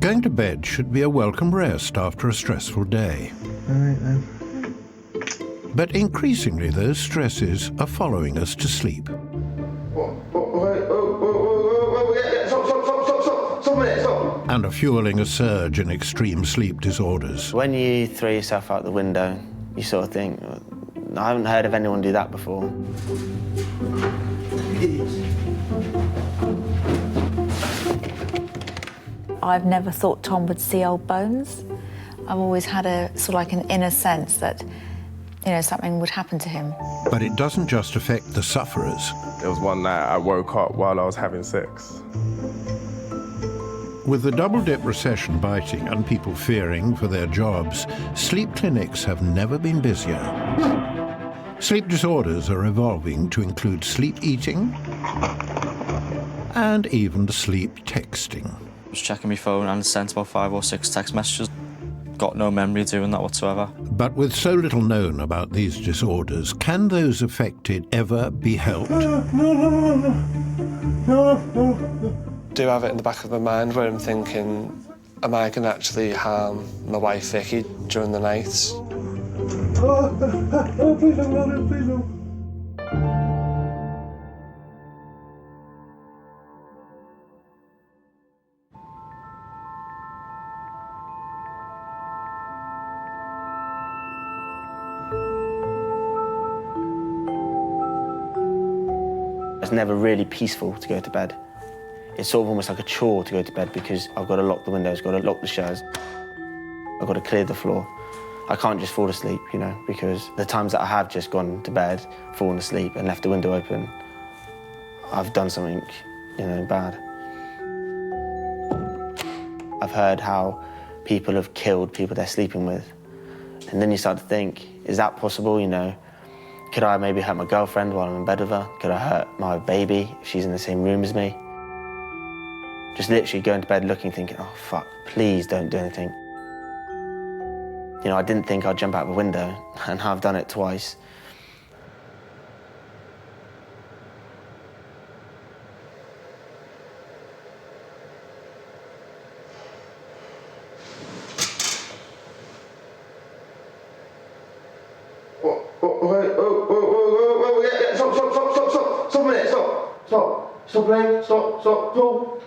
Going to bed should be a welcome rest after a stressful day. All right, then. But increasingly, those stresses are following us to sleep. Stop a minute, stop. And are fueling a surge in extreme sleep disorders. When you throw yourself out the window, you sort of think, I haven't heard of anyone do that before. I've never thought Tom would see old bones. I've always had a sort of like an inner sense that, you know, something would happen to him. But it doesn't just affect the sufferers. There was one night I woke up while I was having sex. With the double-dip recession biting and people fearing for their jobs, sleep clinics have never been busier. Sleep disorders are evolving to include sleep eating and even sleep texting. I was checking my phone and sent about 5 or 6 text messages. Got no memory of doing that whatsoever. But with so little known about these disorders, can those affected ever be helped? No. Do have it in the back of my mind where I'm thinking, am I going to actually harm my wife Vicky during the nights? Please don't. It's never really peaceful to go to bed. It's sort of almost like a chore to go to bed because I've got to lock the windows, got to lock the shutters, I've got to clear the floor. I can't just fall asleep, you know, because the times that I have just gone to bed, fallen asleep and left the window open, I've done something, you know, bad. I've heard how people have killed people they're sleeping with. And then you start to think, is that possible, you know? Could I maybe hurt my girlfriend while I'm in bed with her? Could I hurt my baby if she's in the same room as me? Just literally going to bed looking, thinking, oh, fuck, please don't do anything. You know, I didn't think I'd jump out of a window, and I've done it twice. Stop a minute, stop playing, stop, Paul.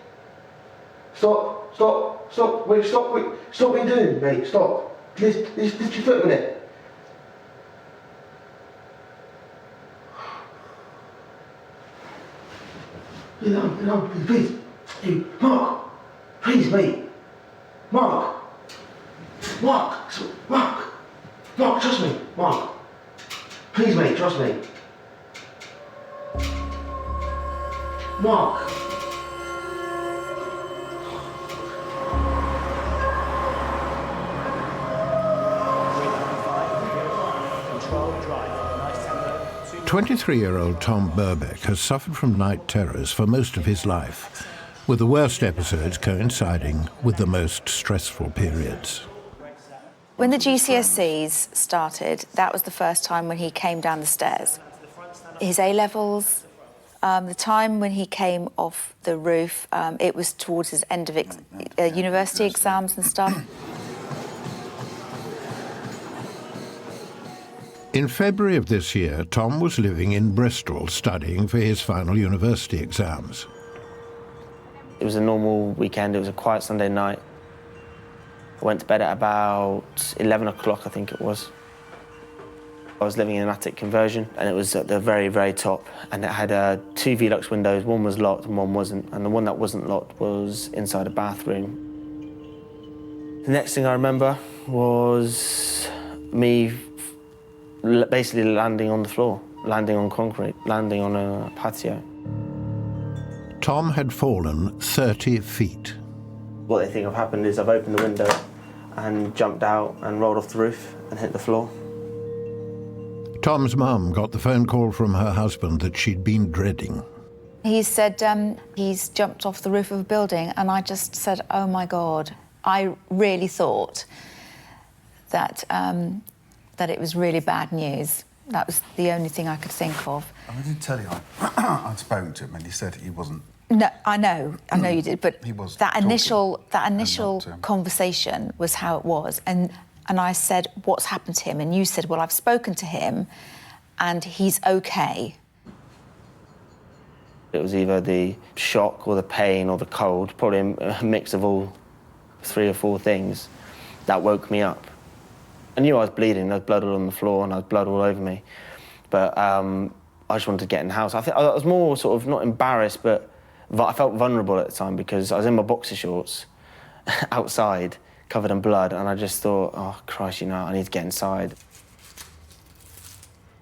Stop, wait, stop what you're doing, mate, stop. Lift your foot a minute. Get on, please. Hey, Mark, please, mate. Mark, trust me, Mark. Please, mate, trust me. Mark. Control, drive. Nice tempo. 23-year-old Tom Burbeck has suffered from night terrors for most of his life, with the worst episodes coinciding with the most stressful periods. When the GCSEs started, that was the first time when he came down the stairs. His A-levels, the time when he came off the roof, it was towards his end of university exams and stuff. In February of this year, Tom was living in Bristol studying for his final university exams. It was a normal weekend, it was a quiet Sunday night. I went to bed at about 11 o'clock, I think it was. I was living in an attic conversion, and it was at the very, very top, and it had 2 Velux windows. One was locked and one wasn't, and the one that wasn't locked was inside a bathroom. The next thing I remember was me basically landing on the floor, landing on concrete, landing on a patio. Tom had fallen 30 feet. What they think have happened is I've opened the window and jumped out and rolled off the roof and hit the floor. Tom's mum got the phone call from her husband that she'd been dreading. He said he's jumped off the roof of a building, and I just said, oh my God. I really thought that, that it was really bad news. That was the only thing I could think of. I did tell you I'd spoken to him, and he said he wasn't No, I know you did, but He was that talking initial not, conversation was how it was, and I said, "What's happened to him?" And you said, "Well, I've spoken to him, and he's okay." It was either the shock or the pain or the cold, probably a mix of all 3 or 4 things that woke me up. I knew I was bleeding, there was blood all on the floor and there was blood all over me. But I just wanted to get in the house. I think I was more sort of not embarrassed, but I felt vulnerable at the time because I was in my boxer shorts outside, covered in blood, and I just thought, oh, Christ, you know, I need to get inside.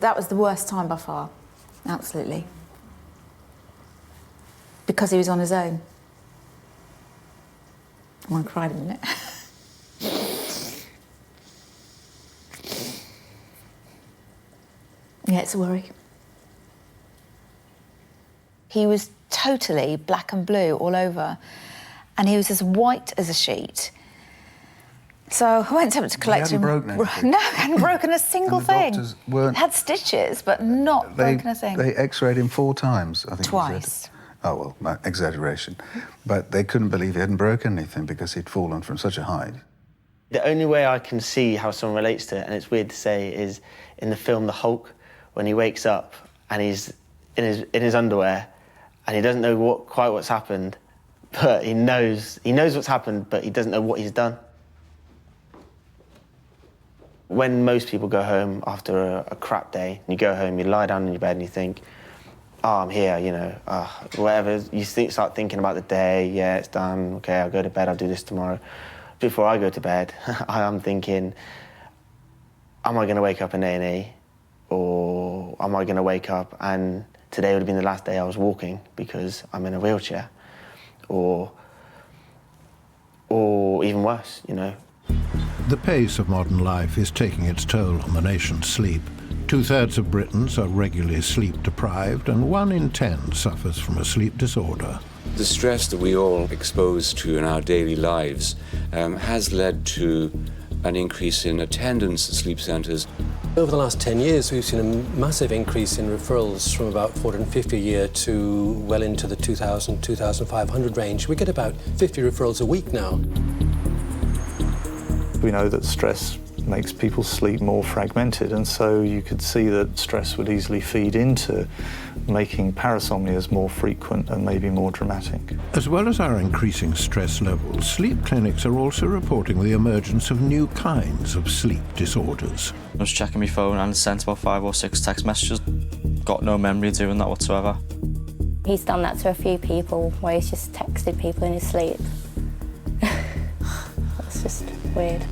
That was the worst time by far, absolutely. Because he was on his own. I want to cry in a minute. Yeah, it's a worry. He was totally black and blue all over, and he was as white as a sheet. So I went up to collect him. He hadn't broken anything? No, he hadn't broken a single And the thing. doctors weren't- Had stitches, but not broken a thing. They x-rayed him 4 times, I think. Twice. Oh, well, exaggeration. But they couldn't believe he hadn't broken anything because he'd fallen from such a height. The only way I can see how someone relates to it, and it's weird to say, is in the film The Hulk, when he wakes up and he's in his underwear and he doesn't know quite what's happened, but he knows what's happened, but he doesn't know what he's done. When most people go home after a crap day, and you go home, you lie down in your bed and you think, oh, I'm here, you know, whatever. You start thinking about the day, yeah, it's done, okay, I'll go to bed, I'll do this tomorrow. Before I go to bed, I'm thinking, am I going to wake up in A&E? Or am I going to wake up and today would have been the last day I was walking because I'm in a wheelchair? Or even worse, you know. The pace of modern life is taking its toll on the nation's sleep. 2/3 of Britons are regularly sleep deprived, and 1 in 10 suffers from a sleep disorder. The stress that we all expose to in our daily lives has led to an increase in attendance at sleep centres. Over the last 10 years, we've seen a massive increase in referrals from about 450 a year to well into the 2,000, 2,500 range. We get about 50 referrals a week now. We know that stress makes people's sleep more fragmented, and so you could see that stress would easily feed into making parasomnias more frequent and maybe more dramatic. As well as our increasing stress levels, sleep clinics are also reporting the emergence of new kinds of sleep disorders. I was checking my phone and sent about 5 or 6 text messages. Got no memory of doing that whatsoever. He's done that to a few people where he's just texted people in his sleep. That's just weird.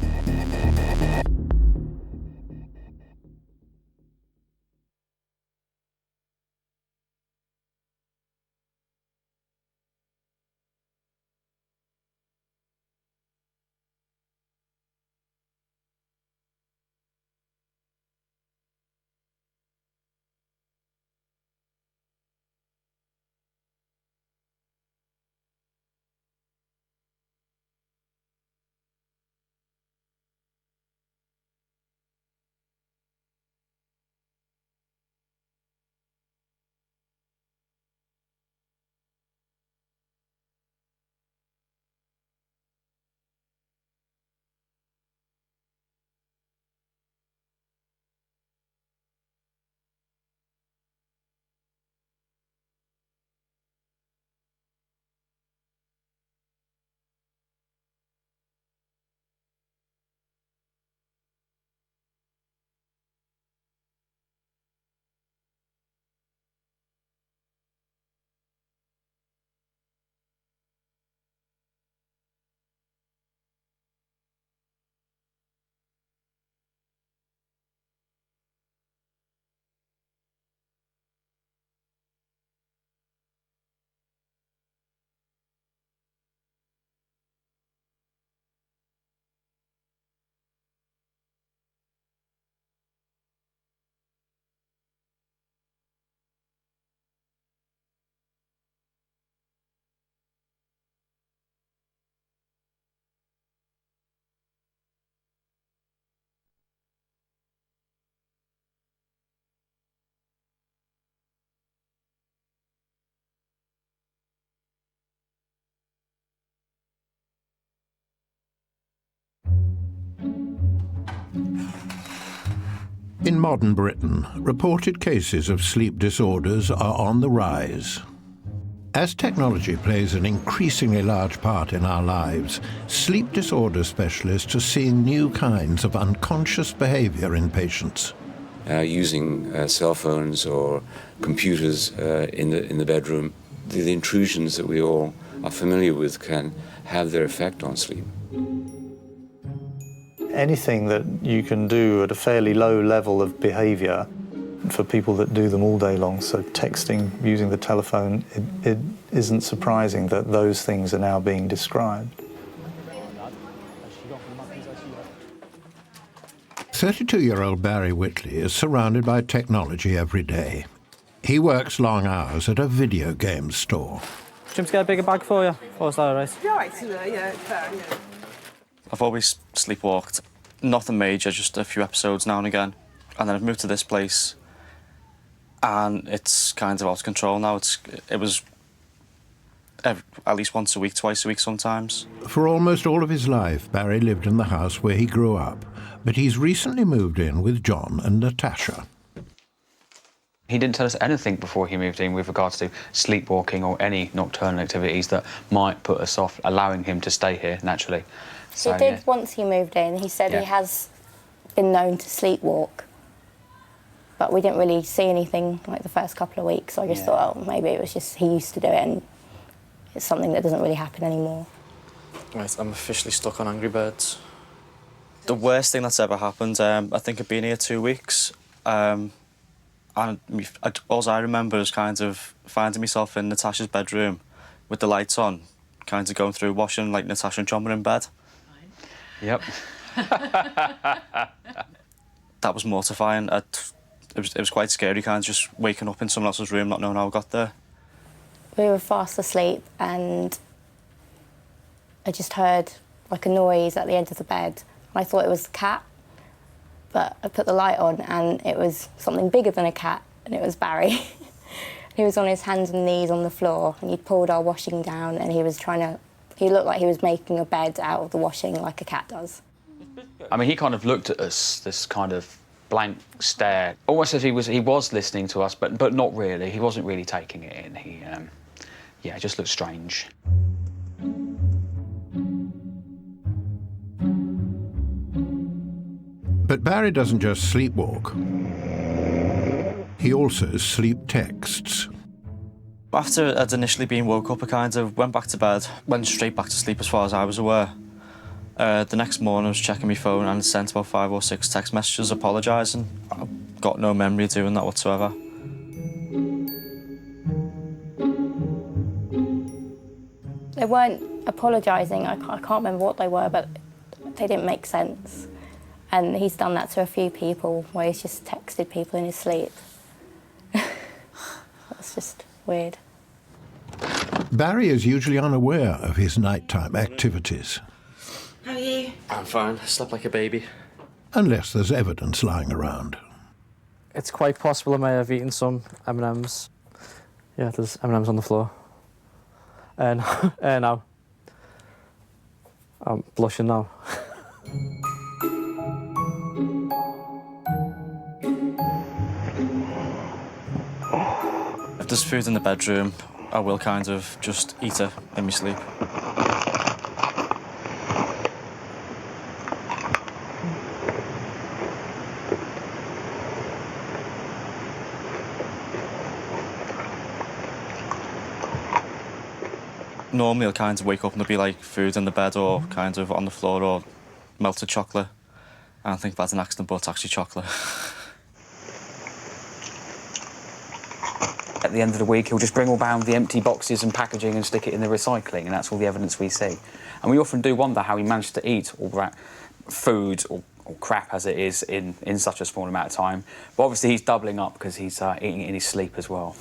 In modern Britain, reported cases of sleep disorders are on the rise. As technology plays an increasingly large part in our lives, sleep disorder specialists are seeing new kinds of unconscious behavior in patients. Using cell phones or computers in the bedroom, the intrusions that we all are familiar with can have their effect on sleep. Anything that you can do at a fairly low level of behaviour for people that do them all day long, so texting, using the telephone, it isn't surprising that those things are now being described. 32-year-old Barry Whitley is surrounded by technology every day. He works long hours at a video game store. Jim's get a bigger bag for you. Or is that all right? Yeah, it's fair, yeah. I've always sleepwalked. Nothing major, just a few episodes now and again. And then I've moved to this place, and it's kind of out of control now. It was at least once a week, twice a week sometimes. For almost all of his life, Barry lived in the house where he grew up, but he's recently moved in with John and Natasha. He didn't tell us anything before he moved in with regards to sleepwalking or any nocturnal activities that might put us off allowing him to stay here naturally. He did once he moved in. He said he has been known to sleepwalk, but we didn't really see anything like the first couple of weeks. So I just thought, oh, maybe it was just he used to do it and it's something that doesn't really happen anymore. Right, I'm officially stuck on Angry Birds. The worst thing that's ever happened, I think I've been here 2 weeks, and all I remember is kind of finding myself in Natasha's bedroom with the lights on, kind of going through washing like Natasha and John were in bed. Yep. That was mortifying. It was quite scary, kind of just waking up in someone else's room, not knowing how I got there. We were fast asleep and I just heard like a noise at the end of the bed. I thought it was the cat, but I put the light on and it was something bigger than a cat, and it was Barry. He was on his hands and knees on the floor, and he'd pulled our washing down, and he looked like he was making a bed out of the washing like a cat does. I mean, he kind of looked at us, this kind of blank stare, almost as he was listening to us, but not really. He wasn't really taking it in. It just looked strange. But Barry doesn't just sleepwalk. He also sleep texts. After I'd initially been woke up, I kind of went back to bed, went straight back to sleep as far as I was aware. The next morning I was checking my phone and sent about 5 or 6 text messages apologising. I've got no memory of doing that whatsoever. They weren't apologising, I can't remember what they were, but they didn't make sense. And he's done that to a few people, where he's just texted people in his sleep. That's just weird. Barry is usually unaware of his nighttime activities. How are you? I'm fine. I slept like a baby. Unless there's evidence lying around. It's quite possible I may have eaten some M&Ms. Yeah, there's M&Ms on the floor. And now. I'm blushing now. If there's food in the bedroom, I will kind of just eat it in my sleep. Normally I'll kind of wake up and there'll be like food in the bed or kind of on the floor or melted chocolate. And I think that's an accident, but it's actually chocolate. At the end of the week, he'll just bring all round the empty boxes and packaging and stick it in the recycling, and that's all the evidence we see. And we often do wonder how he managed to eat all that food or crap as it is in such a small amount of time. But obviously he's doubling up because he's eating it in his sleep as well.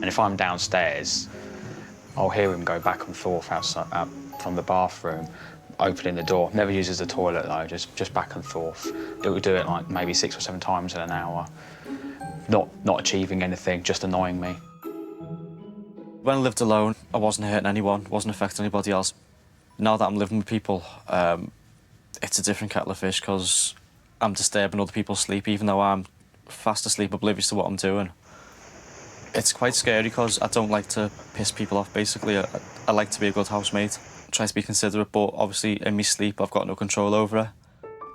And if I'm downstairs, I'll hear him go back and forth outside, out from the bathroom, opening the door. Never uses the toilet though, just back and forth. It would do it like maybe 6 or 7 times in an hour. Not achieving anything, just annoying me. When I lived alone, I wasn't hurting anyone, wasn't affecting anybody else. Now that I'm living with people, it's a different kettle of fish because I'm disturbing other people's sleep, even though I'm fast asleep, oblivious to what I'm doing. It's quite scary because I don't like to piss people off, basically. I like to be a good housemate, try to be considerate, but obviously in my sleep I've got no control over it.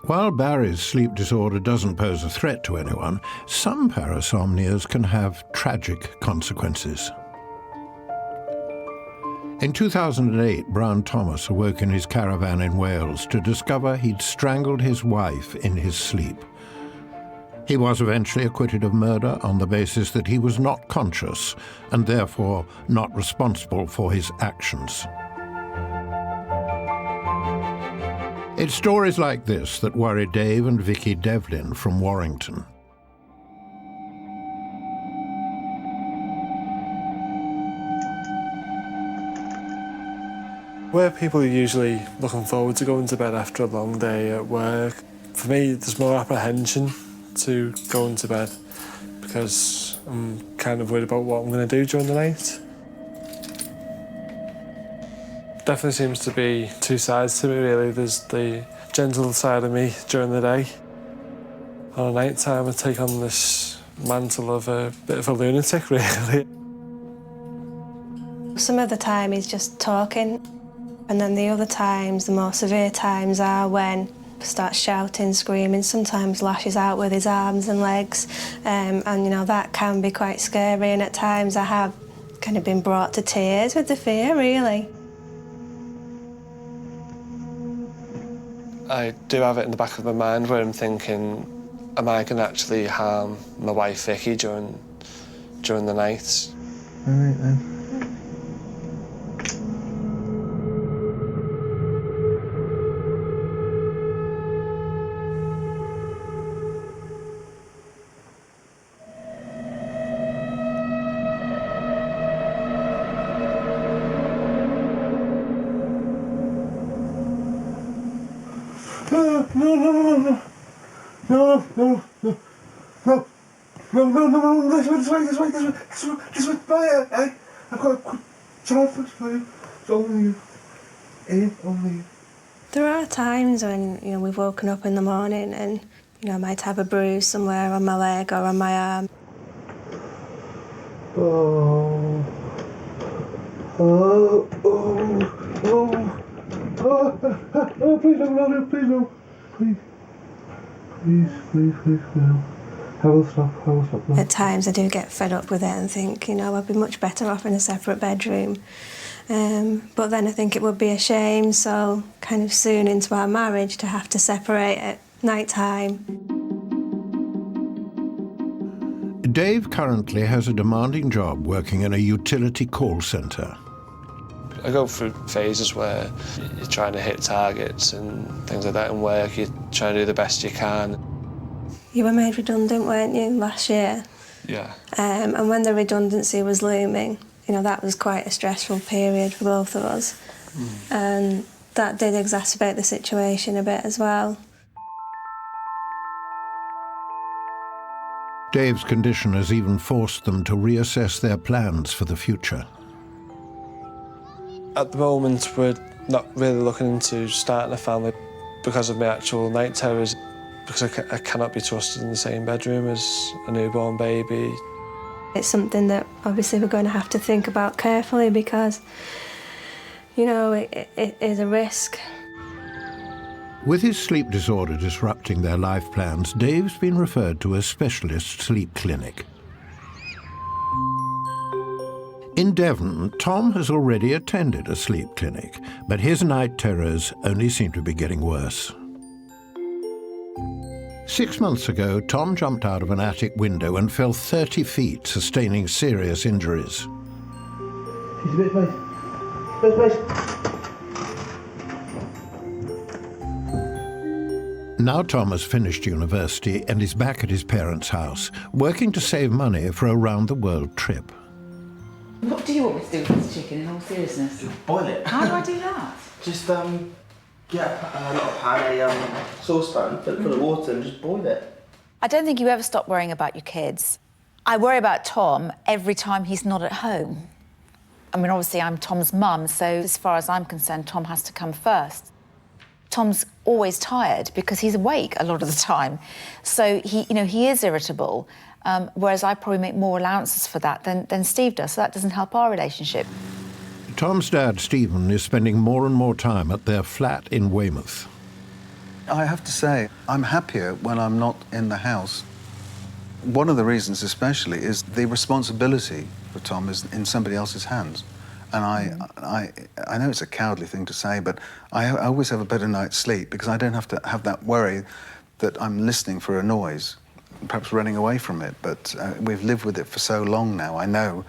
While Barry's sleep disorder doesn't pose a threat to anyone, some parasomnias can have tragic consequences. In 2008, Brown Thomas awoke in his caravan in Wales to discover he'd strangled his wife in his sleep. He was eventually acquitted of murder on the basis that he was not conscious and therefore not responsible for his actions. It's stories like this that worry Dave and Vicky Devlin from Warrington. Where people are usually looking forward to going to bed after a long day at work, for me there's more apprehension to going to bed because I'm kind of worried about what I'm going to do during the night. Definitely seems to be two sides to me really. There's the gentle side of me during the day. On a night time I take on this mantle of a bit of a lunatic really. Some of the time he's just talking, and then the other times, the more severe times, are when he starts shouting, screaming, sometimes lashes out with his arms and legs, and you know, that can be quite scary, and at times I have kind of been brought to tears with the fear, really. I do have it in the back of my mind where I'm thinking, am I going to actually harm my wife Vicky during the night? All right then. No, this way, hey, I've got a child for you. It's only you. Only you. There are times when, you know, we've woken up in the morning and, you know, I might have a bruise somewhere on my leg or on my arm. Oh, please no. Please, no. I will stop now. At times I do get fed up with it and think, you know, I'd be much better off in a separate bedroom. But then I think it would be a shame, so kind of soon into our marriage, to have to separate at night time. Dave currently has a demanding job working in a utility call centre. I go through phases where you're trying to hit targets and things like that in work. You try to do the best you can. You were made redundant, weren't you, last year? Yeah. And when the redundancy was looming, you know, that was quite a stressful period for both of us. And that did exacerbate the situation a bit as well. Dave's condition has even forced them to reassess their plans for the future. At the moment, we're not really looking into starting a family because of my actual night terrors, because I cannot be trusted in the same bedroom as a newborn baby. It's something that obviously we're going to have to think about carefully because, you know, it is a risk. With his sleep disorder disrupting their life plans, Dave's been referred to a specialist sleep clinic. In Devon, Tom has already attended a sleep clinic, but his night terrors only seem to be getting worse. 6 months ago, Tom jumped out of an attic window and fell 30 feet, sustaining serious injuries. She's a bit space. Now Tom has finished university and is back at his parents' house, working to save money for a round-the-world trip. What do you want me to do with this chicken, in all seriousness? Boil it. How do I do that? Just get not a pan, a saucepan, fill it full of water and just boil it. I don't think you ever stop worrying about your kids. I worry about Tom every time he's not at home. I mean, obviously, I'm Tom's mum, so as far as I'm concerned, Tom has to come first. Tom's always tired because he's awake a lot of the time. So he is irritable, whereas I probably make more allowances for that than Steve does, so that doesn't help our relationship. Tom's dad, Stephen, is spending more and more time at their flat in Weymouth. I have to say, I'm happier when I'm not in the house. One of the reasons especially is the responsibility for Tom is in somebody else's hands. And I know it's a cowardly thing to say, but I always have a better night's sleep because I don't have to have that worry that I'm listening for a noise, perhaps running away from it. But we've lived with it for so long now, I know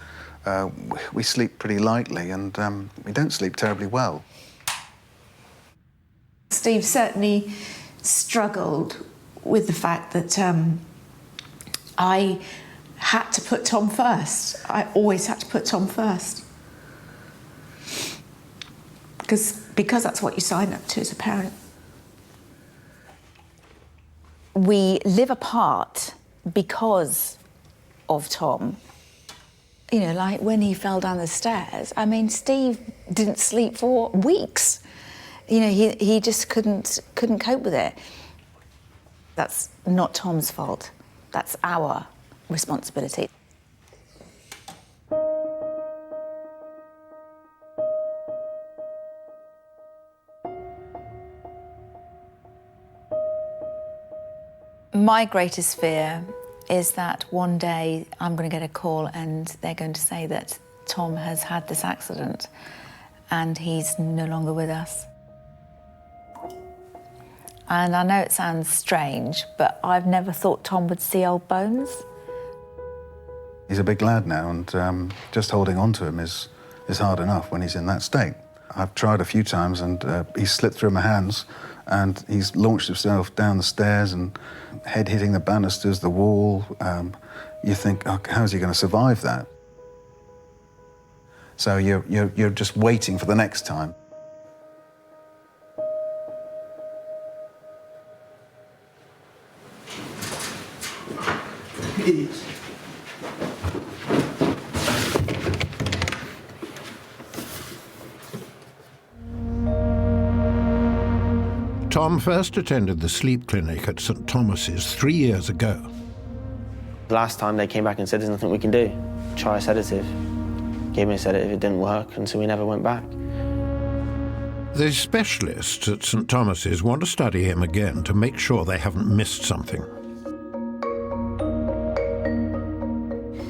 we sleep pretty lightly and we don't sleep terribly well. Steve certainly struggled with the fact that I had to put Tom first. I always had to put Tom first. Because that's what you sign up to as a parent. We live apart because of Tom. You know, like when he fell down the stairs, I mean, Steve didn't sleep for weeks. You know, he just couldn't cope with it. That's not Tom's fault. That's our responsibility. My greatest fear is that one day I'm going to get a call and they're going to say that Tom has had this accident and he's no longer with us. And I know it sounds strange, but I've never thought Tom would see old bones. He's a big lad now, and just holding on to him is hard enough when he's in that state. I've tried a few times, and he's slipped through my hands, and he's launched himself down the stairs and head hitting the banisters, the wall. You think, oh, how's he going to survive that? So you're just waiting for the next time. Idiots. Tom first attended the sleep clinic at St Thomas's 3 years ago. Last time they came back and said, there's nothing we can do. Try a sedative. Gave me a sedative, it didn't work, and so we never went back. The specialists at St Thomas's want to study him again to make sure they haven't missed something.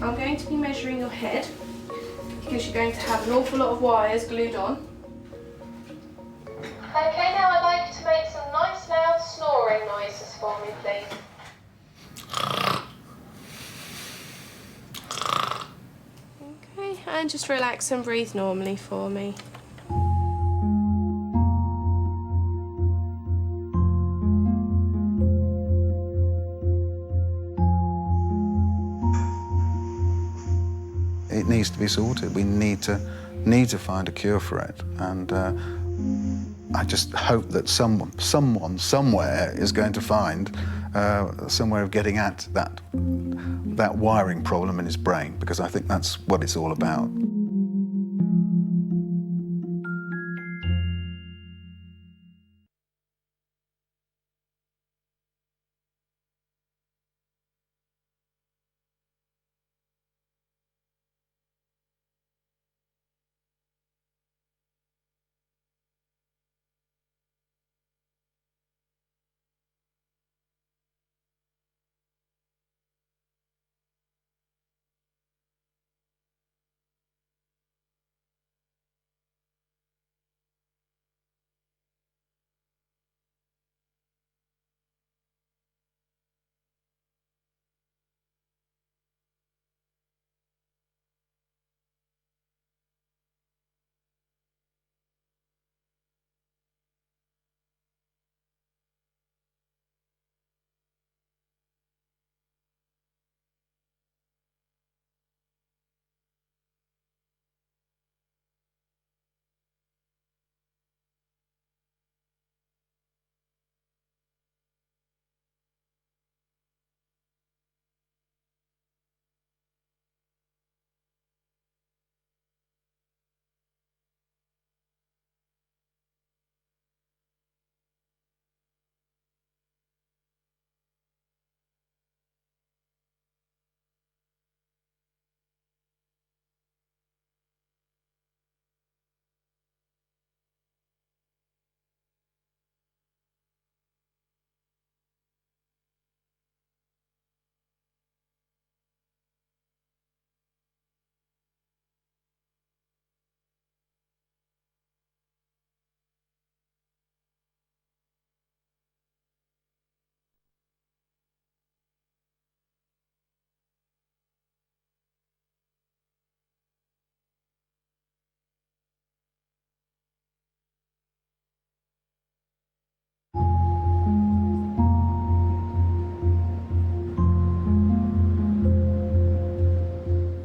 I'm going to be measuring your head because you're going to have an awful lot of wires glued on. Okay, now I'd like you to make some nice loud snoring noises for me, please. Okay, and just relax and breathe normally for me. It needs to be sorted. We need to find a cure for it, and I just hope that someone somewhere is going to find some way of getting at that wiring problem in his brain, because I think that's what it's all about.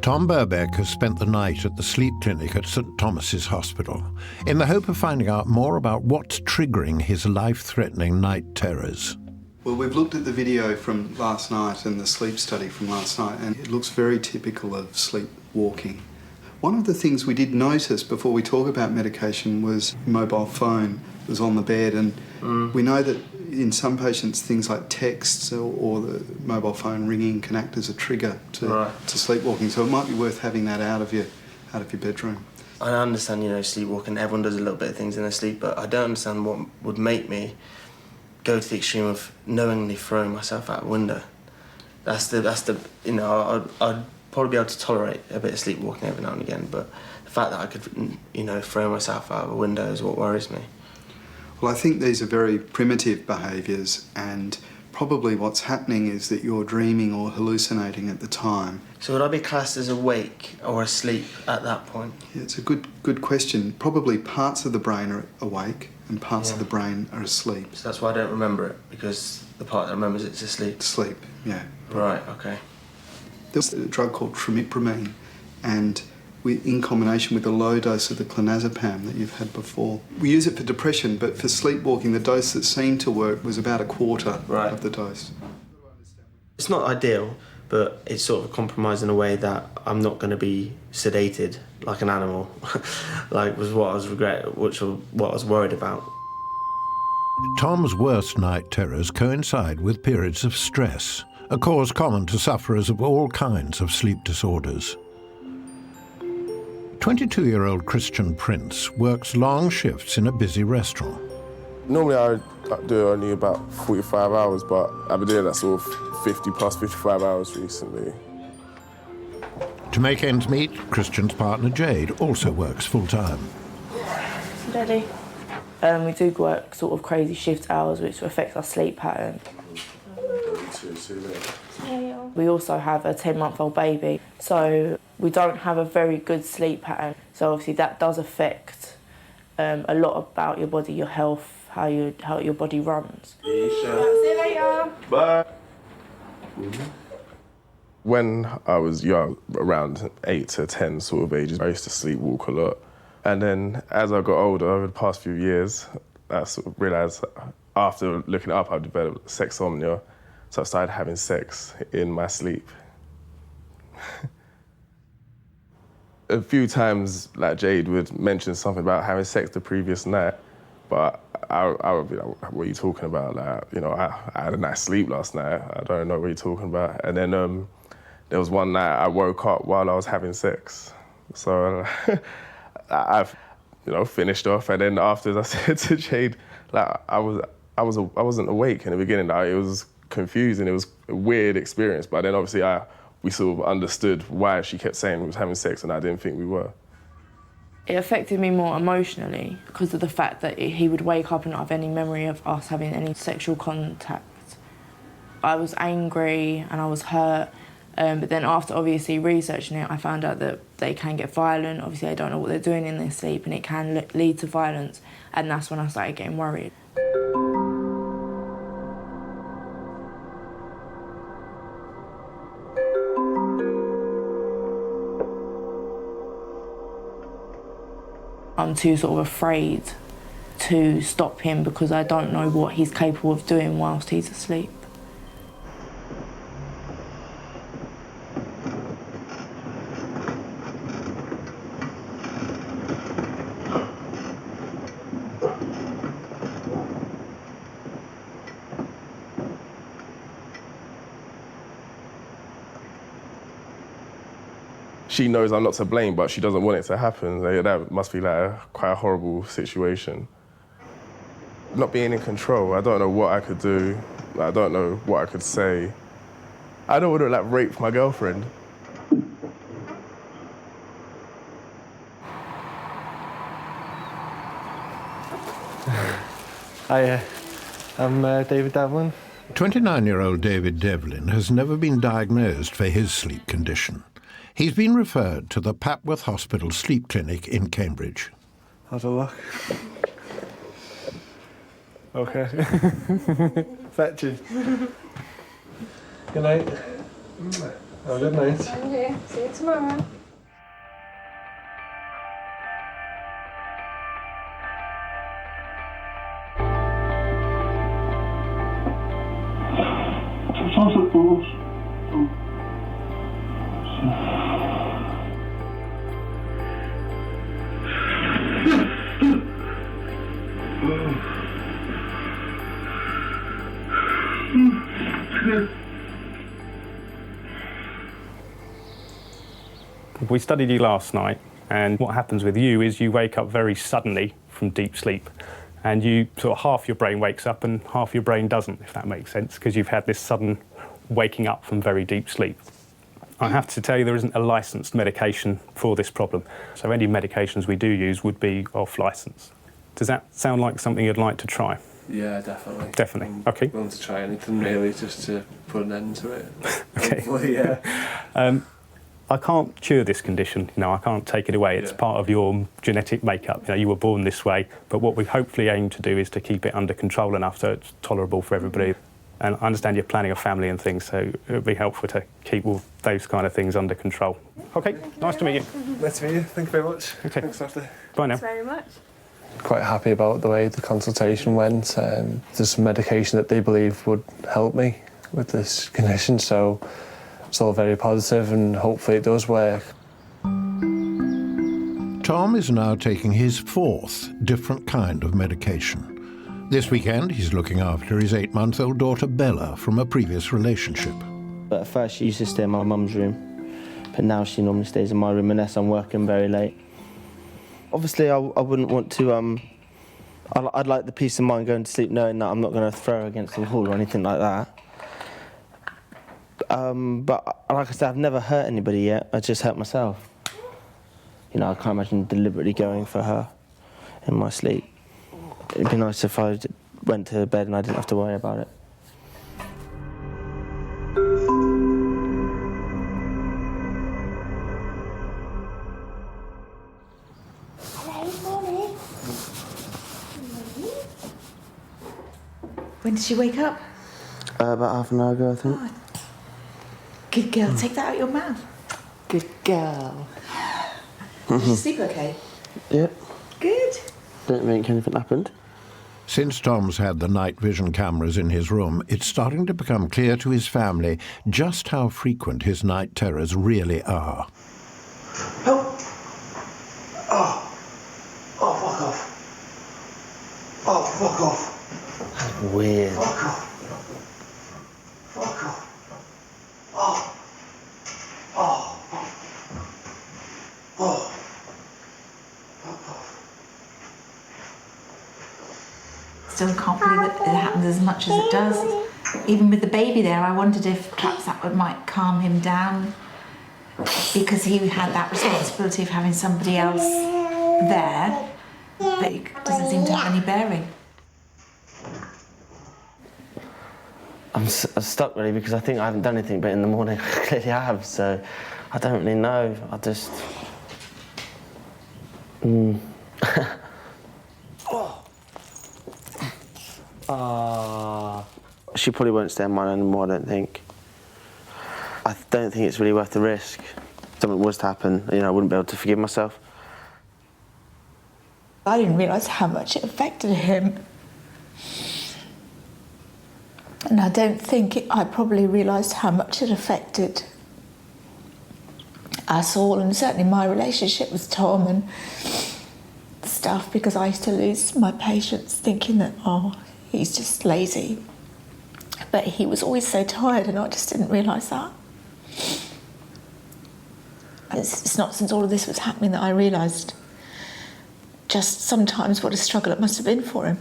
Tom Burbeck has spent the night at the sleep clinic at St Thomas's Hospital in the hope of finding out more about what's triggering his life-threatening night terrors. Well, we've looked at the video from last night and the sleep study from last night, and it looks very typical of sleepwalking. One of the things we did notice before we talk about medication was mobile phone was on the bed, and we know that in some patients things like texts or the mobile phone ringing can act as a trigger to sleepwalking, so it might be worth having that out of your bedroom. I understand, sleepwalking, everyone does a little bit of things in their sleep, but I don't understand what would make me go to the extreme of knowingly throwing myself out a window. I'd probably be able to tolerate a bit of sleepwalking every now and again, but the fact that I could, throw myself out of a window is what worries me. Well, I think these are very primitive behaviours, and probably what's happening is that you're dreaming or hallucinating at the time. So would I be classed as awake or asleep at that point? Yeah, it's a good question. Probably parts of the brain are awake and parts of the brain are asleep. So that's why I don't remember it, because the part that remembers it's asleep? Sleep, yeah. Right, okay. There's a drug called trimipramine, and in combination with a low dose of the clonazepam that you've had before. We use it for depression, but for sleepwalking, the dose that seemed to work was about a quarter of the dose. It's not ideal, but it's sort of a compromise in a way that I'm not going to be sedated like an animal, was what I was worried about. Tom's worst night terrors coincide with periods of stress, a cause common to sufferers of all kinds of sleep disorders. 22-year-old Christian Prince works long shifts in a busy restaurant. Normally I do only about 45 hours, but I've been doing that sort of 50 plus 55 hours recently. To make ends meet, Christian's partner Jade also works full-time. Daddy. We do work sort of crazy shift hours, which affects our sleep pattern. We also have a 10-month-old baby, so we don't have a very good sleep pattern. So obviously that does affect a lot about your body, your health, how your body runs. See you later. Bye. When I was young, around 8 to 10 sort of ages, I used to sleepwalk a lot. And then as I got older, over the past few years, I sort of realised after looking it up, I've developed sexsomnia. So I started having sex in my sleep. A few times, Jade would mention something about having sex the previous night, but I would be like, what are you talking about? I had a night's sleep last night. I don't know what you're talking about. And then there was one night I woke up while I was having sex. So I finished off, and then afterwards I said to Jade, I wasn't awake in the beginning. It was confusing. It was a weird experience, but then obviously we sort of understood why she kept saying we was having sex, and I didn't think we were. It affected me more emotionally because of the fact that he would wake up and not have any memory of us having any sexual contact. I was angry and I was hurt, but then after obviously researching it, I found out that they can get violent. Obviously, they don't know what they're doing in their sleep, and it can lead to violence, and that's when I started getting worried. I'm too sort of afraid to stop him because I don't know what he's capable of doing whilst he's asleep. She knows I'm not to blame, but she doesn't want it to happen. That must be quite a horrible situation. Not being in control, I don't know what I could do. I don't know what I could say. I don't want to rape my girlfriend. Hi, I'm David Devlin. 29-year-old David Devlin has never been diagnosed for his sleep condition. He's been referred to the Papworth Hospital Sleep Clinic in Cambridge. Have a look. Okay. Fetching. Good night. Have a good night. I'm here. See you tomorrow. We studied you last night, and what happens with you is you wake up very suddenly from deep sleep, and you sort of half your brain wakes up and half your brain doesn't, if that makes sense, because you've had this sudden waking up from very deep sleep. I have to tell you, there isn't a licensed medication for this problem, so any medications we do use would be off licence. Does that sound like something you'd like to try? Yeah, definitely. Definitely. Okay. I'm willing to try anything really, just to put an end to it. Okay. Hopefully, yeah. I can't cure this condition, I can't take it away. It's part of your genetic makeup. You were born this way, but what we hopefully aim to do is to keep it under control enough so it's tolerable for everybody. And I understand you're planning a family and things, so it would be helpful to keep all those kind of things under control. Okay, nice to meet you. Nice to meet you. Thank you very much. Okay. Thanks, After. Bye now. Thanks very much. Quite happy about the way the consultation went. There's some medication that they believe would help me with this condition, so it's all very positive and hopefully it does work. Tom is now taking his fourth different kind of medication. This weekend, he's looking after his 8-month-old daughter Bella from a previous relationship. But at first she used to stay in my mum's room, but now she normally stays in my room unless I'm working very late. Obviously, I wouldn't want to, I'd like the peace of mind going to sleep knowing that I'm not going to throw her against the wall or anything like that. But like I said, I've never hurt anybody yet, I just hurt myself. I can't imagine deliberately going for her in my sleep. It'd be nice if I went to bed and I didn't have to worry about it. When did she wake up? About half an hour ago, I think. Oh, good girl, take that out your mouth. Good girl. Did you sleep okay? Yep. Good. Don't think anything happened. Since Tom's had the night vision cameras in his room, it's starting to become clear to his family just how frequent his night terrors really are. Help! Oh, fuck off. Oh, fuck off. That's weird. Fuck off. Fuck off. Oh. Oh. Oh. Fuck off. Still can't believe that it happens as much as it does. Even with the baby there, I wondered if perhaps that might calm him down, because he had that responsibility of having somebody else there, but it doesn't seem to have any bearing. I'm stuck really because I think I haven't done anything, but in the morning I clearly have, so I don't really know. I just... She probably won't stay in mine anymore, I don't think. I don't think it's really worth the risk. If something was to happen, I wouldn't be able to forgive myself. I didn't realise how much it affected him. And I don't think I probably realised how much it affected us all, and certainly my relationship with Tom and stuff, because I used to lose my patience thinking that, he's just lazy. But he was always so tired, and I just didn't realise that. It's not since all of this was happening that I realised just sometimes what a struggle it must have been for him.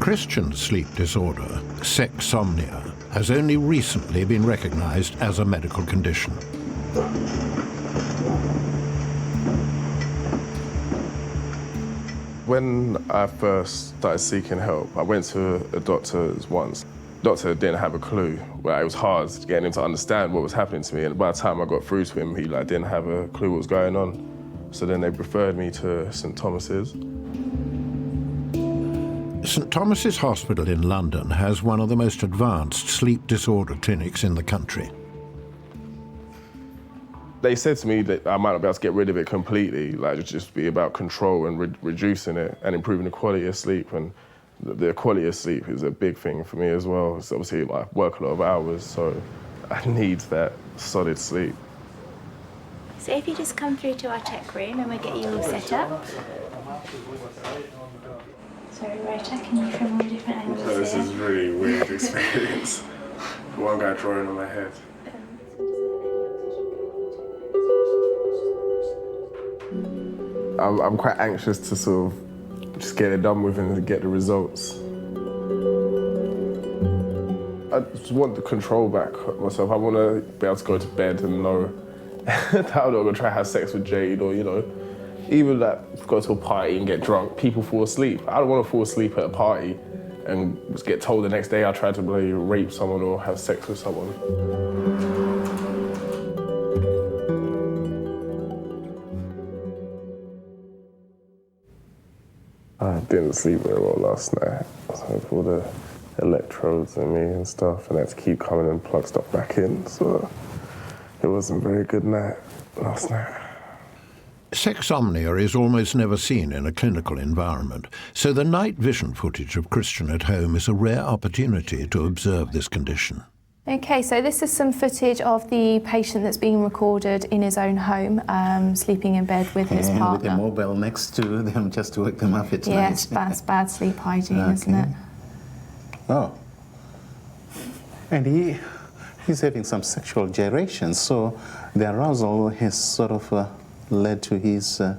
Christian's sleep disorder, sexsomnia, has only recently been recognised as a medical condition. When I first started seeking help, I went to a doctor once. The doctor didn't have a clue. Well, it was hard getting him to understand what was happening to me, and by the time I got through to him, he didn't have a clue what was going on. So then they referred me to St Thomas's. St Thomas's Hospital in London has one of the most advanced sleep disorder clinics in the country. They said to me that I might not be able to get rid of it completely, like it'd just be about control and reducing it and improving the quality of sleep. And the quality of sleep is a big thing for me as well. So obviously I work a lot of hours, so I need that solid sleep. So if you just come through to our tech room and we'll get you all set up. Sorry, Rota, can you film all different angles here? This is a really weird experience. One guy drawing on my head. I'm quite anxious to sort of just get it done with and get the results. I just want the control back myself. I want to be able to go to bed and know that I'm not going to try to have sex with Jade or, you know, even that go to a party and get drunk, people fall asleep. I don't want to fall asleep at a party and just get told the next day I tried to rape someone or have sex with someone. I didn't sleep very well last night. So with all the electrodes in me and stuff, and I had to keep coming and plug stuff back in. So it wasn't a very good night last night. Sexsomnia is almost never seen in a clinical environment, so the night vision footage of Christian at home is a rare opportunity to observe this condition. Okay, so this is some footage of the patient that's being recorded in his own home, sleeping in bed with his partner. With a mobile next to them just to wake them up at night. Yes, that's bad sleep hygiene, isn't it? Oh. And he's having some sexual gyrations, so the arousal has sort of led to his some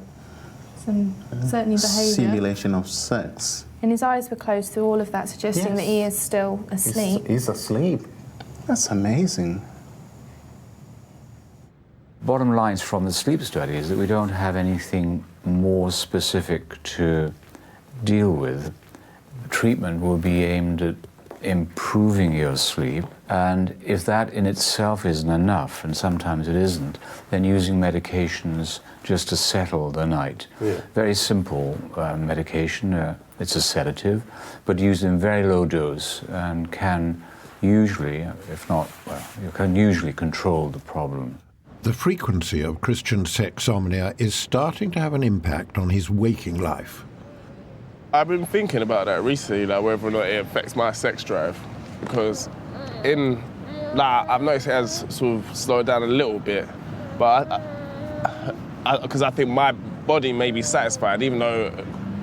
certainly behaviour. simulation of sex. And his eyes were closed through all of that, suggesting that he is still asleep. He's asleep. That's amazing. Bottom lines from the sleep study is that we don't have anything more specific to deal with. Treatment will be aimed at improving your sleep, and if that in itself isn't enough, and sometimes it isn't, then using medications just to settle the night. Yeah. Very simple medication, it's a sedative, but used in very low dose and can usually, if not, well, you can usually control the problem. The frequency of Christian's sexsomnia is starting to have an impact on his waking life. I've been thinking about that recently, like whether or not it affects my sex drive, because I've noticed it has sort of slowed down a little bit, but because I think my body may be satisfied, even though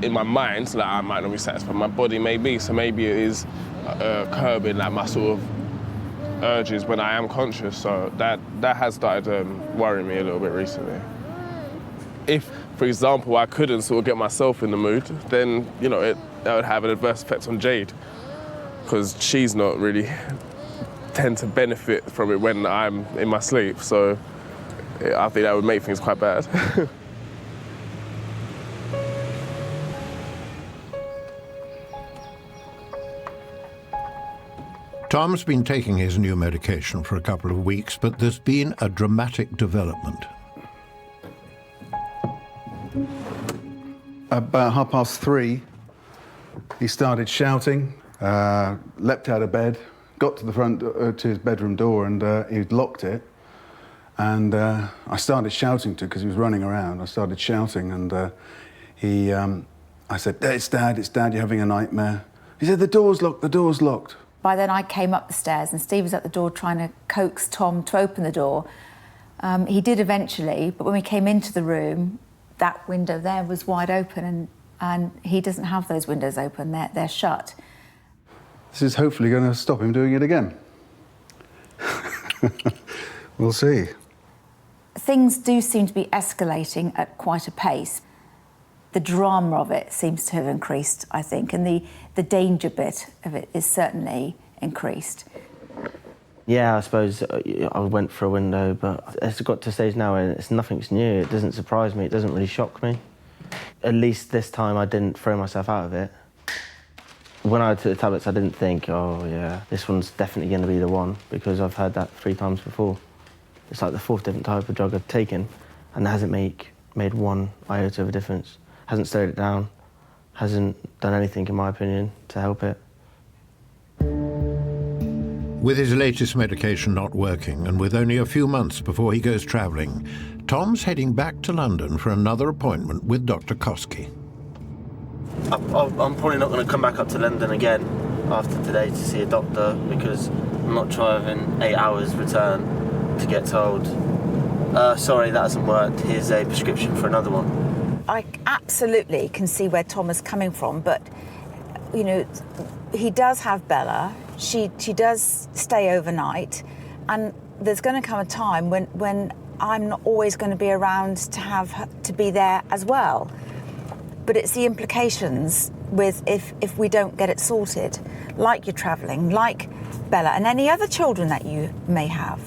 in my mind, like, I might not be satisfied, my body may be, so maybe it is curbing like my sort of urges when I am conscious, so that has started worrying me a little bit recently. If, for example, I couldn't sort of get myself in the mood, then, you know, that would have an adverse effect on Jade, because she's not really tend to benefit from it when I'm in my sleep, so I think that would make things quite bad. Tom's been taking his new medication for a couple of weeks, but there's been a dramatic development. About 3:30, he started shouting, leapt out of bed, got to the front to his bedroom door, and he'd locked it. And I started shouting to, because he was running around. I started shouting, and I said, it's Dad, you're having a nightmare. He said, the door's locked, the door's locked. By then I came up the stairs and Steve was at the door trying to coax Tom to open the door. He did eventually, but when we came into the room, that window there was wide open, and he doesn't have those windows open, they're shut. This is hopefully going to stop him doing it again. We'll see. Things do seem to be escalating at quite a pace. The drama of it seems to have increased, I think, and the danger bit of it is certainly increased. Yeah, I suppose I went for a window, but it's got to a stage now where nothing's new. It doesn't surprise me, it doesn't really shock me. At least this time I didn't throw myself out of it. When I took the tablets, I didn't think, oh yeah, this one's definitely going to be the one, because I've had that 3 times before. It's like the 4th different type of drug I've taken, and it hasn't made one iota of a difference. Hasn't slowed it down, hasn't done anything, in my opinion, to help it. With his latest medication not working, and with only a few months before he goes travelling, Tom's heading back to London for another appointment with Dr. Koski. I'm probably not going to come back up to London again after today to see a doctor, because I'm not driving 8 hours return to get told, sorry, that hasn't worked, here's a prescription for another one. I absolutely can see where Tom is coming from, but, you know, he does have Bella. She does stay overnight, and there's going to come a time when I'm not always going to be around to have her, to be there as well. But it's the implications with if we don't get it sorted, like you're travelling, like Bella, and any other children that you may have.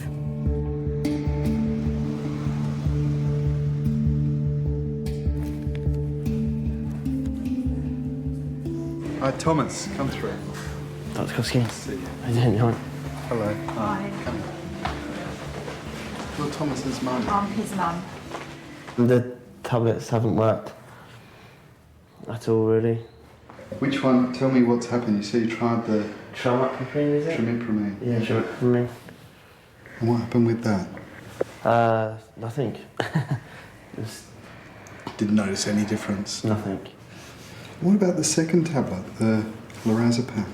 Hi, Thomas, come through. Dr. Koski. How you doing? Hello. Hi. Come. You're Thomas's mum. I'm his mum. The tablets haven't worked at all, really. Which one? Tell me what's happened. You say you tried the... Trimipramine, is it? Trimipramine. Yeah, trimipramine. And what happened with that? Nothing. Just Didn't notice any difference? nothing. What about the second tablet, the lorazepam?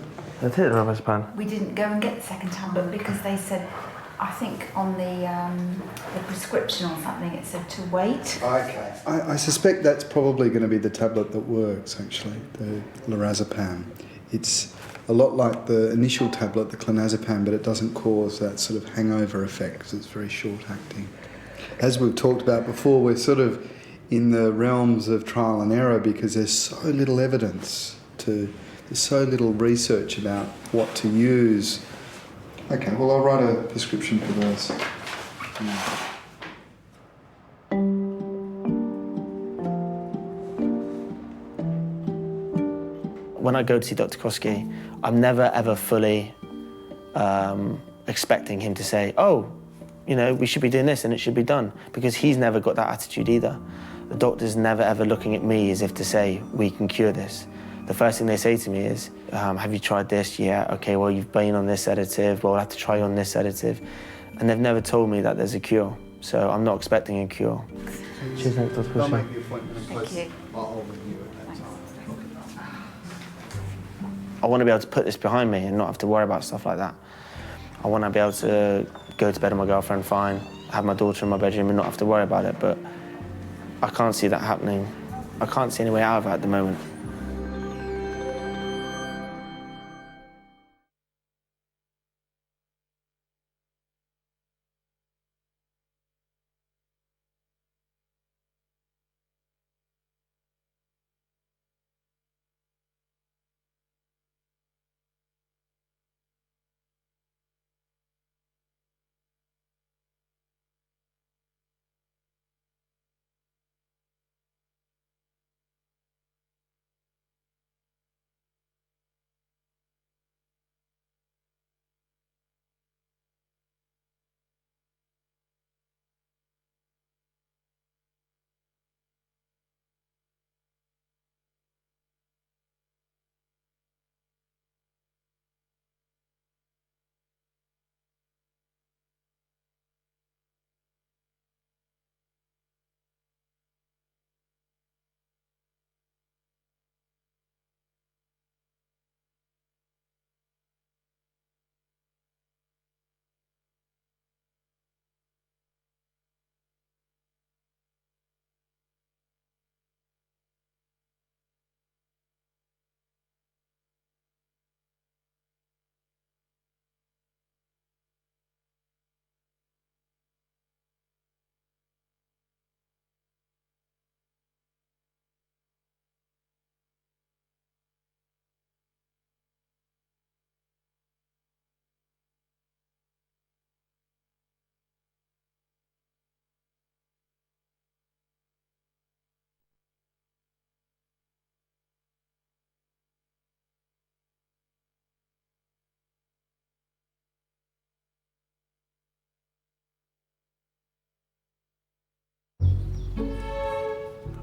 I take the lorazepam. We didn't go and get the second tablet because they said, I think on the prescription or something, it said to wait. Okay. I suspect that's probably going to be the tablet that works, actually, the lorazepam. It's a lot like the initial tablet, the clonazepam, but it doesn't cause that sort of hangover effect because it's very short-acting. As we've talked about before, we're sort of in the realms of trial and error because there's so little evidence there's so little research about what to use. Okay, well, I'll write a prescription for those. When I go to see Dr. Koski, I'm never ever fully expecting him to say, oh, you know, we should be doing this and it should be done, because he's never got that attitude either. The doctor's never ever looking at me as if to say, we can cure this. The first thing they say to me is, have you tried this? Yeah, okay, well, you've been on this sedative, well, we'll have to try you on this sedative. And they've never told me that there's a cure, so I'm not expecting a cure. Cheers, thanks, Dr. I'll Koski. make the appointment in place. Thank you. I'll ring you at that time. I want to be able to put this behind me and not have to worry about stuff like that. I want to be able to go to bed with my girlfriend fine, have my daughter in my bedroom and not have to worry about it, but I can't see that happening. I can't see any way out of it at the moment.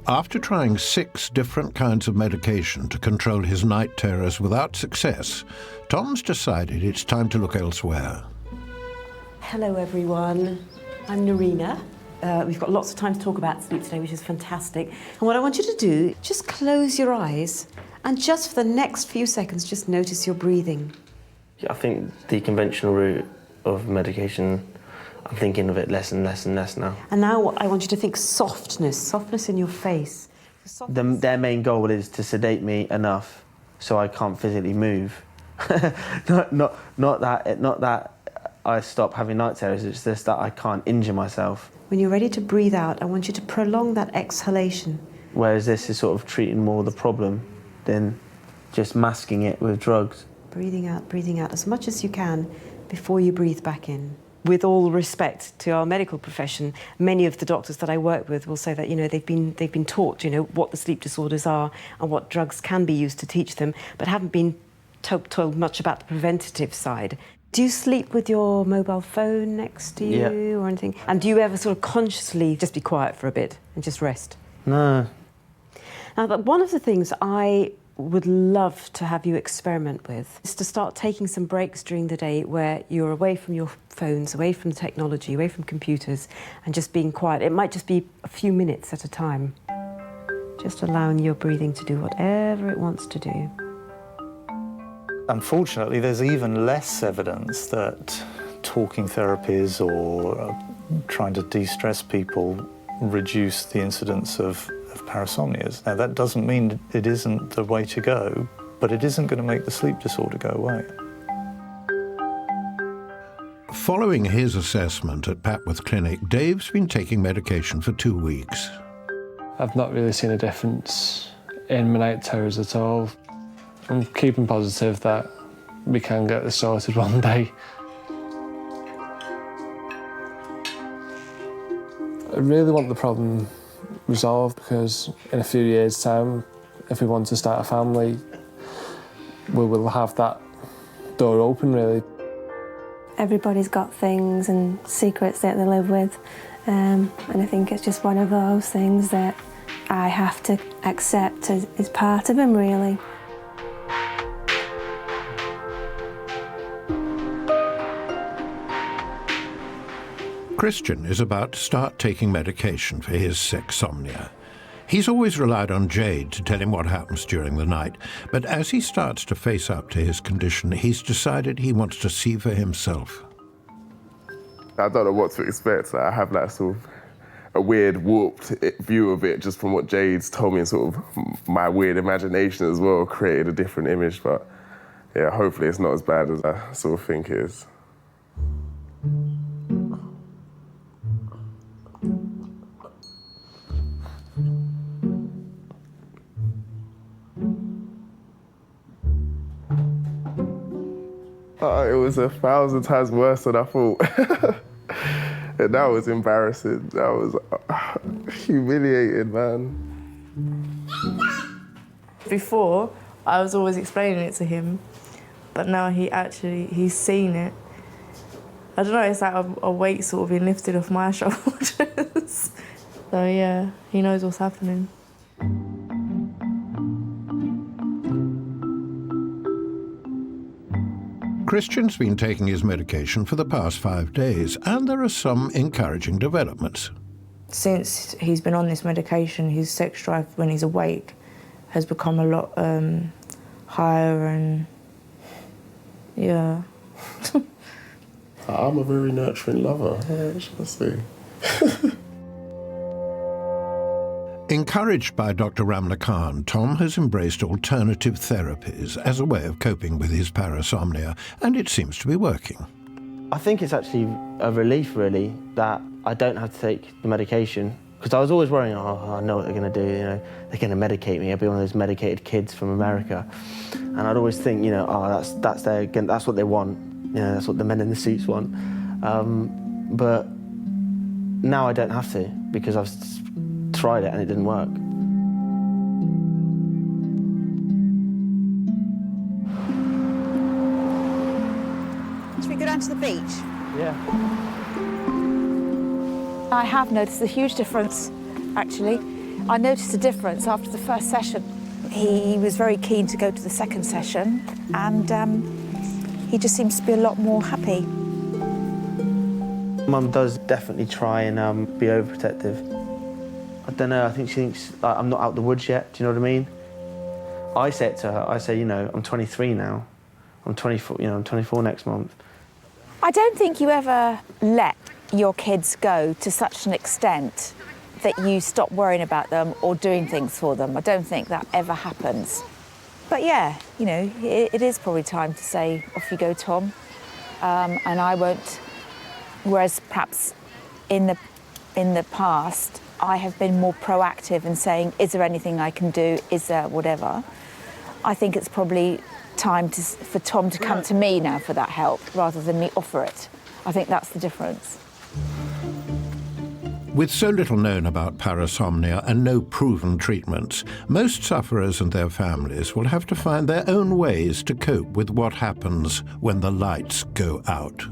After trying 6 different kinds of medication to control his night terrors without success, Tom's decided it's time to look elsewhere. Hello everyone, I'm Narina. We've got lots of time to talk about sleep today, which is fantastic. And what I want you to do, just close your eyes and just for the next few seconds, just notice your breathing. I think the conventional route of medication, I'm thinking of it less and less and less now. And now I want you to think softness in your face. Their main goal is to sedate me enough so I can't physically move. not that I stop having night terrors, it's just that I can't injure myself. When you're ready to breathe out, I want you to prolong that exhalation. Whereas this is sort of treating more the problem than just masking it with drugs. Breathing out as much as you can before you breathe back in. With all respect to our medical profession, many of the doctors that I work with will say that, you know, they've been taught, you know, what the sleep disorders are and what drugs can be used to teach them, but haven't been told much about the preventative side. Do you sleep with your mobile phone next to you or anything? And do you ever sort of consciously just be quiet for a bit and just rest? No. Now, one of the things I would love to have you experiment with is to start taking some breaks during the day where you're away from your phones, away from the technology, away from computers, and just being quiet. It might just be a few minutes at a time. Just allowing your breathing to do whatever it wants to do. Unfortunately, there's even less evidence that talking therapies or trying to de-stress people reduce the incidence of parasomnias. Now, that doesn't mean it isn't the way to go, but it isn't going to make the sleep disorder go away. Following his assessment at Papworth Clinic, Dave's been taking medication for 2 weeks. I've not really seen a difference in my night terrors at all. I'm keeping positive that we can get this sorted one day. I really want the problem resolved because in a few years' time, if we want to start a family, we will have that door open, really. Everybody's got things and secrets that they live with, and I think it's just one of those things that I have to accept as part of them, really. Christian is about to start taking medication for his sexsomnia. He's always relied on Jade to tell him what happens during the night, but as he starts to face up to his condition, he's decided he wants to see for himself. I don't know what to expect. I have like sort of a weird warped view of it just from what Jade's told me, and sort of my weird imagination as well created a different image, but yeah, hopefully it's not as bad as I sort of think it is. It was 1,000 times worse than I thought. And that was embarrassing. That was humiliating, man. Before, I was always explaining it to him, but now he's seen it. I don't know, it's like a weight sort of being lifted off my shoulders. So yeah, he knows what's happening. Christian's been taking his medication for the past 5 days, and there are some encouraging developments. Since he's been on this medication, his sex drive when he's awake has become a lot higher, and yeah. I'm a very nurturing lover, shall I say. Encouraged by Dr. Ramla Khan, Tom has embraced alternative therapies as a way of coping with his parasomnia, and it seems to be working. I think it's actually a relief, really, that I don't have to take the medication. Because I was always worrying, oh, I know what they're going to do, you know, they're going to medicate me. I'll be one of those medicated kids from America. And I'd always think, you know, oh, that's what they want. You know, that's what the men in the suits want. But now I don't have to, because I've tried it and it didn't work. Should we go down to the beach? Yeah. I have noticed a huge difference, actually. I noticed a difference after the first session. He was very keen to go to the second session, and he just seems to be a lot more happy. Mum does definitely try and be overprotective. I don't know, I think she thinks I'm not out the woods yet, do you know what I mean? I say it to her, I say, you know, I'm 23 now. I'm 24, you know, I'm 24 next month. I don't think you ever let your kids go to such an extent that you stop worrying about them or doing things for them. I don't think that ever happens. But yeah, you know, it is probably time to say, off you go, Tom. And I won't, whereas perhaps in the past, I have been more proactive in saying, is there anything I can do? Is there whatever? I think it's probably time for Tom to come to me now for that help rather than me offer it. I think that's the difference. With so little known about parasomnia and no proven treatments, most sufferers and their families will have to find their own ways to cope with what happens when the lights go out.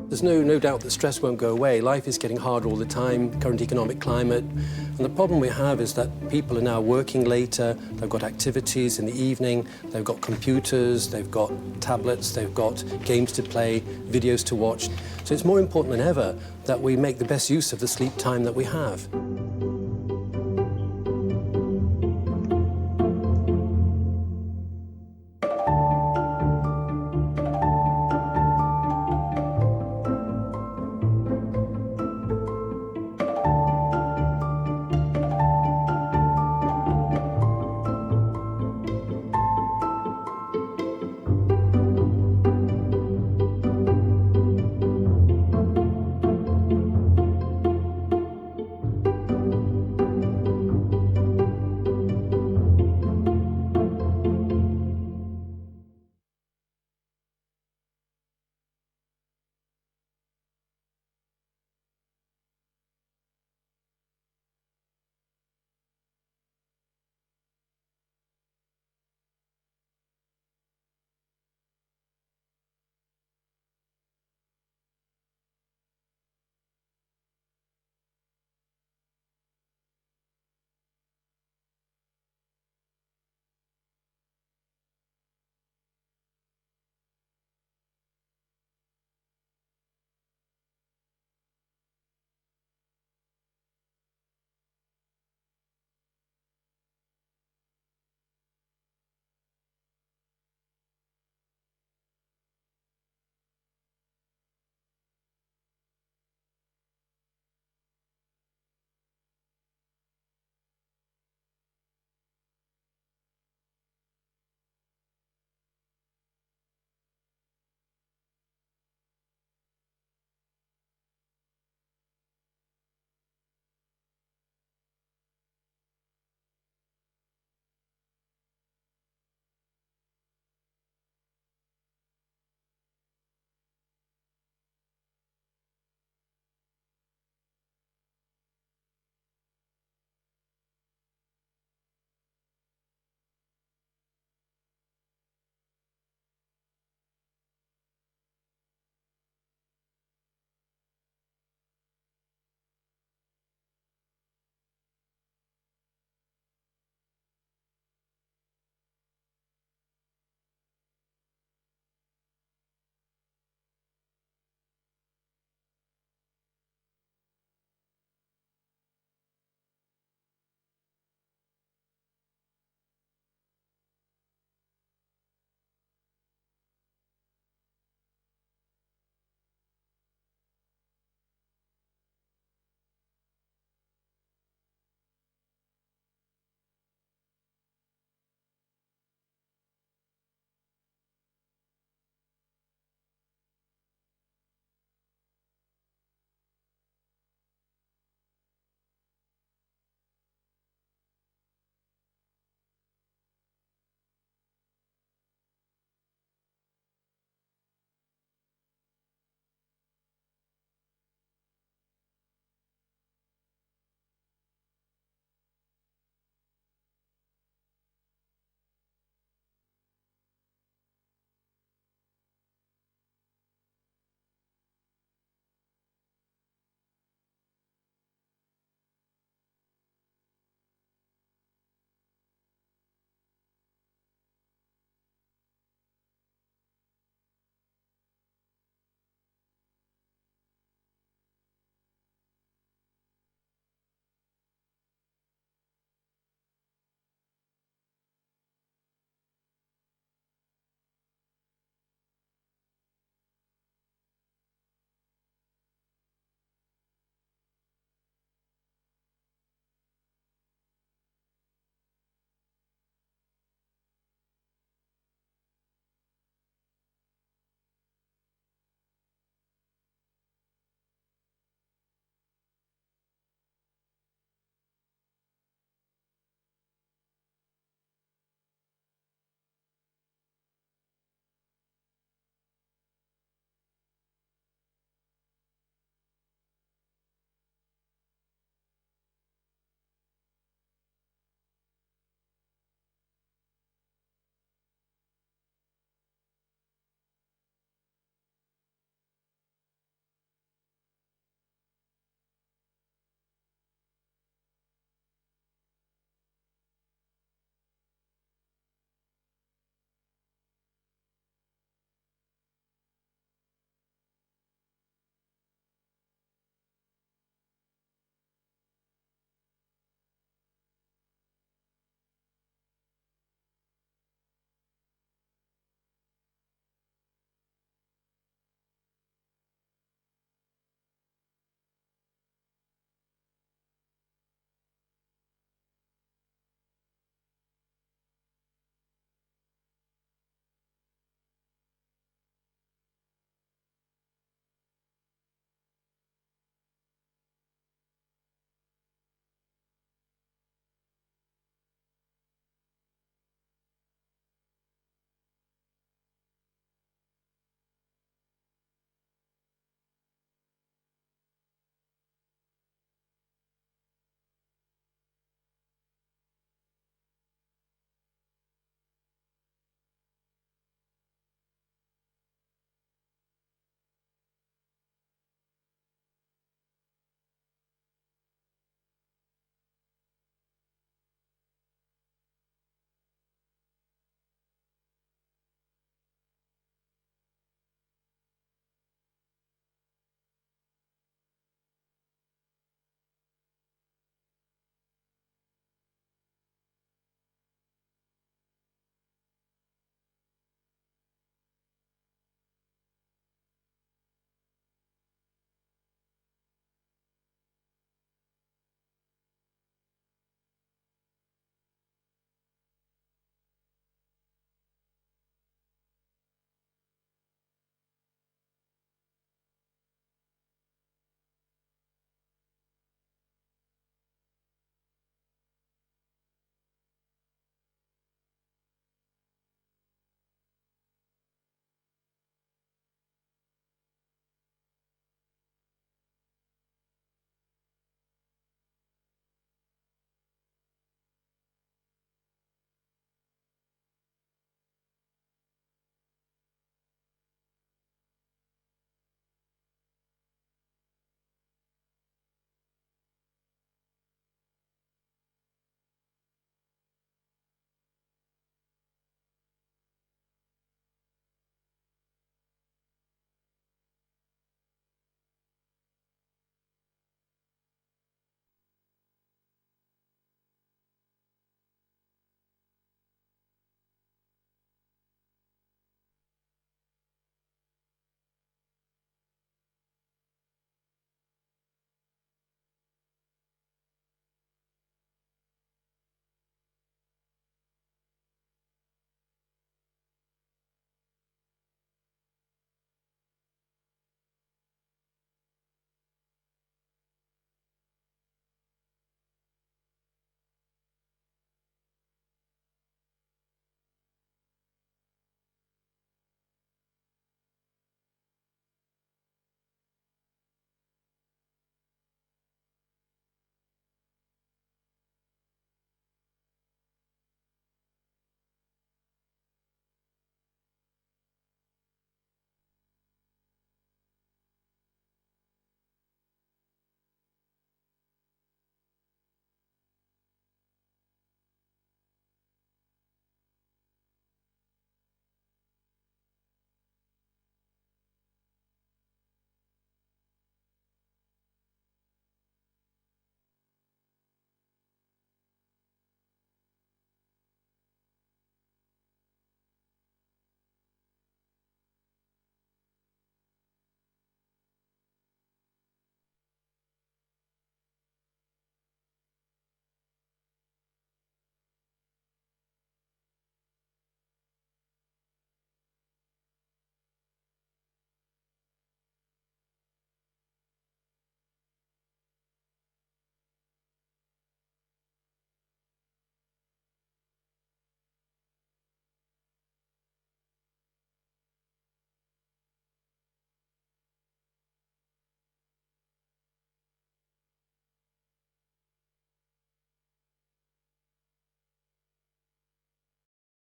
There's no doubt that stress won't go away. Life is getting harder all the time, current economic climate. And the problem we have is that people are now working later, they've got activities in the evening, they've got computers, they've got tablets, they've got games to play, videos to watch. So it's more important than ever that we make the best use of the sleep time that we have.